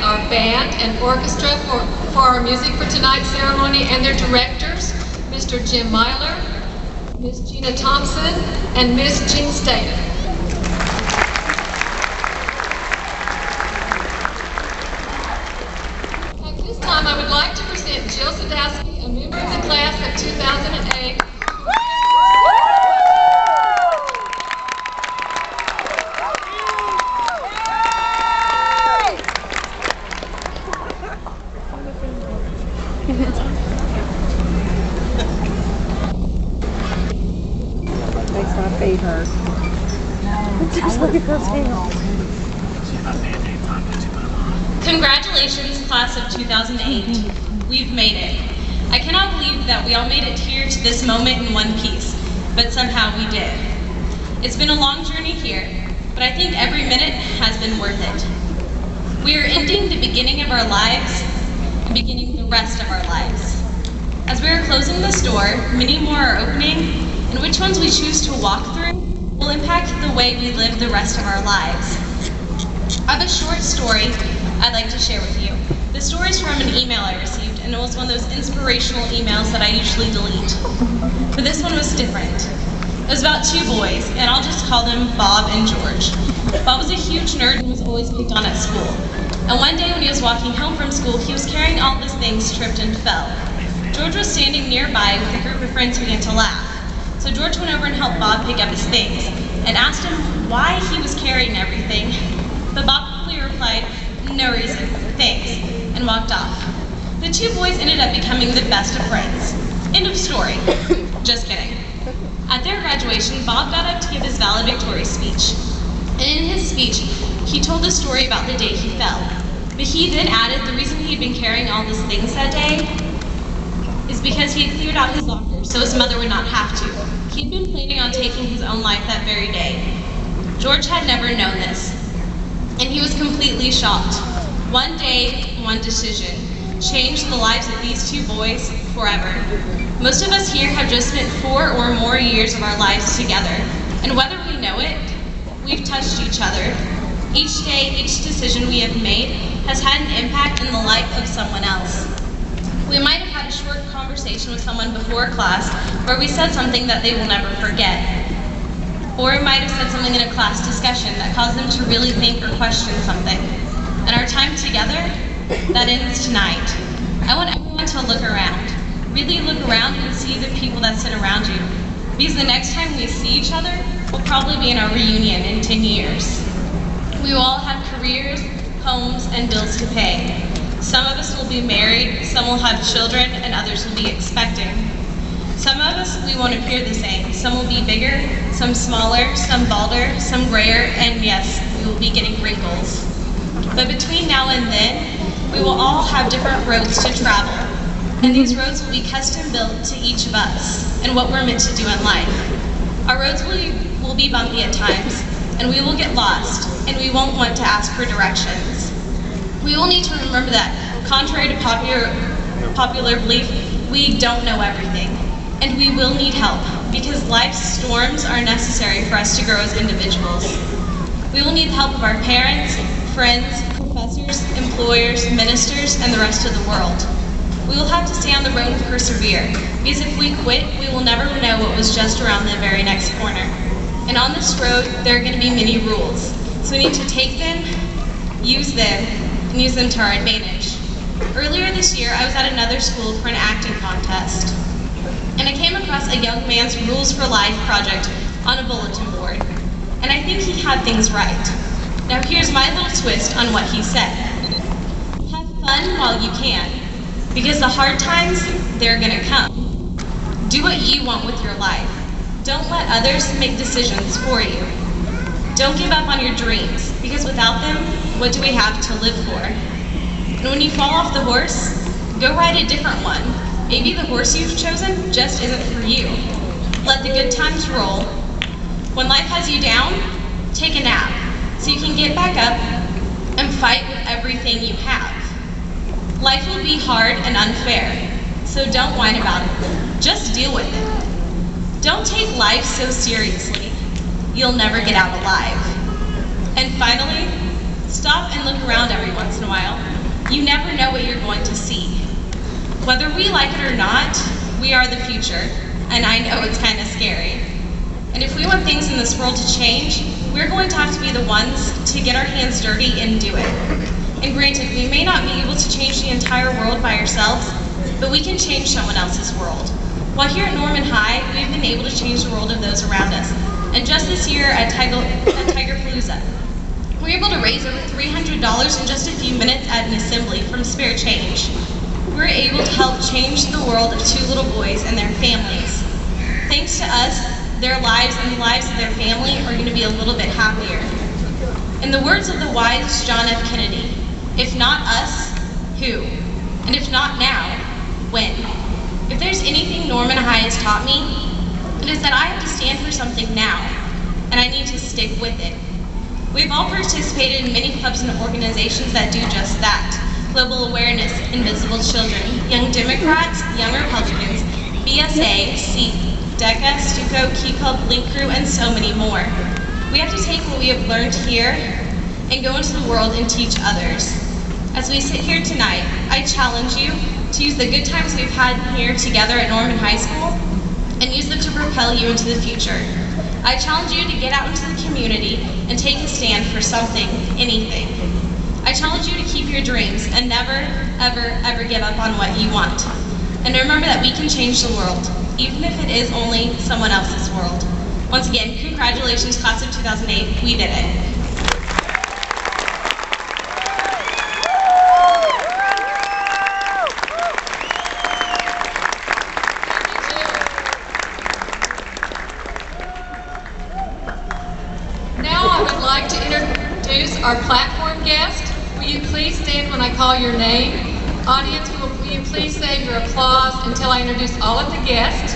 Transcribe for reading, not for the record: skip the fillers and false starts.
our band and orchestra for our music for tonight's ceremony, and their directors, Mr. Jim Myler, Miss Gina Thompson, and Miss Jean Staten. At this time, I would like to present Jill Sadowski, a member of the class of 2008. Makes my feet hurt. Just look at those hands. Congratulations, class of 2008. We've made it. I cannot believe that we all made it here to this moment in one piece, but somehow we did. It's been a long journey here, but I think every minute has been worth it. We are ending the beginning of our lives and beginning the rest of our lives. As we are closing this door, many more are opening, and which ones we choose to walk through will impact the way we live the rest of our lives. I have a short story I'd like to share with you. The story is from an email I received, and it was one of those inspirational emails that I usually delete. But this one was different. It was about two boys, and I'll just call them Bob and George. Bob was a huge nerd and was always picked on at school. And one day when he was walking home from school, he was carrying all his things, tripped and fell. George was standing nearby with a group of friends who began to laugh. So George went over and helped Bob pick up his things and asked him why he was carrying everything. But Bob quickly replied, "No reason, thanks," and walked off. The two boys ended up becoming the best of friends. End of story. Just kidding. At their graduation, Bob got up to give his valedictory speech. And in his speech, he told the story about the day he fell. But he then added the reason he'd been carrying all these things that day is because he had cleared out his locker so his mother would not have to. He'd been planning on taking his own life that very day. George had never known this, and he was completely shocked. One day, one decision changed the lives of these two boys forever. Most of us here have just spent 4 or more years of our lives together, and whether we know it, we've touched each other. Each day, each decision we have made has had an impact in the life of someone else. We might have had a short conversation with someone before class where we said something that they will never forget. Or we might have said something in a class discussion that caused them to really think or question something. And our time together, that ends tonight. I want everyone to look around. Really look around and see the people that sit around you. Because the next time we see each other, we'll probably be in our reunion in 10 years. We will all have careers, homes, and bills to pay. Some of us will be married, some will have children, and others will be expecting. Some of us, we won't appear the same. Some will be bigger, some smaller, some balder, some grayer, and yes, we will be getting wrinkles. But between now and then, we will all have different roads to travel. And these roads will be custom built to each of us and what we're meant to do in life. Our roads will be bumpy at times, and we will get lost, and we won't want to ask for directions. We will need to remember that, contrary to popular belief, we don't know everything, and we will need help, because life's storms are necessary for us to grow as individuals. We will need the help of our parents, friends, professors, employers, ministers, and the rest of the world. We will have to stay on the road and persevere, because if we quit, we will never know what was just around the very next corner. And on this road, there are going to be many rules, so we need to take them, use them, and use them to our advantage. Earlier this year, I was at another school for an acting contest, and I came across a young man's Rules for Life project on a bulletin board, and I think he had things right. Now here's my little twist on what he said. Have fun while you can, because the hard times, they're gonna come. Do what you want with your life. Don't let others make decisions for you. Don't give up on your dreams, because without them, what do we have to live for? And when you fall off the horse, go ride a different one. Maybe the horse you've chosen just isn't for you. Let the good times roll. When life has you down, take a nap, so you can get back up and fight with everything you have. Life will be hard and unfair, so don't whine about it. Just deal with it. Don't take life so seriously. You'll never get out alive. And finally, Stop and look around every once in a while. You never know what you're going to see. Whether we like it or not, we are the future, and I know it's kind of scary. And if we want things in this world to change, we're going to have to be the ones to get our hands dirty and do it. And granted, we may not be able to change the entire world by ourselves, but we can change someone else's world. While here at Norman High, we've been able to change the world of those around us. And just this year at Tigerpalooza, we were able to raise over $300 in just a few minutes at an assembly from spare change. We were able to help change the world of 2 little boys and their families. Thanks to us, their lives and the lives of their family are going to be a little bit happier. In the words of the wise John F. Kennedy, if not us, who? And if not now, when? If there's anything Norman High has taught me, it is that I have to stand for something now, and I need to stick with it. We've all participated in many clubs and organizations that do just that. Global Awareness, Invisible Children, Young Democrats, Young Republicans, BSA, SEEP, DECA, STUCO, Key Club, Link Crew, and so many more. We have to take what we have learned here and go into the world and teach others. As we sit here tonight, I challenge you to use the good times we've had here together at Norman High School and use them to propel you into the future. I challenge you to get out into the community and take a stand for something, anything. I challenge you to keep your dreams and never, ever, ever give up on what you want. And remember that we can change the world, even if it is only someone else's world. Once again, congratulations, class of 2008, we did it. Now I would like to introduce our platform guest. Will you please stand when I call your name? Audience, will you please save your applause until I introduce all of the guests?